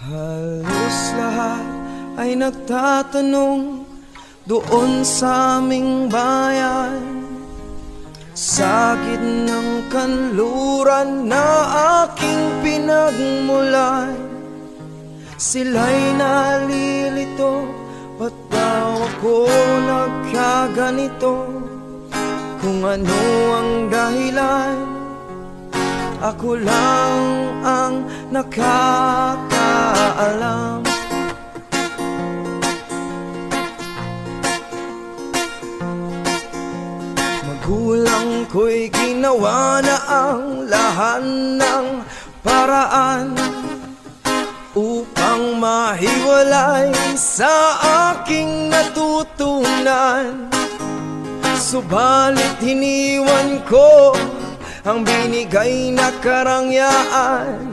Halos lahat ay nagtatanong doon sa aming bayan, sa gitnang kanluran na aking pinagmulan. Sila'y nalilito, ba't daw ako nagkaganito? Kung ano ang dahilan, ako lang ang nakakaalam. Magulang ko'y ginawa na ang lahat ng paraan upang mahiwalay sa aking natutunan. Subalit hiniwan ko ang binigay na karangyaan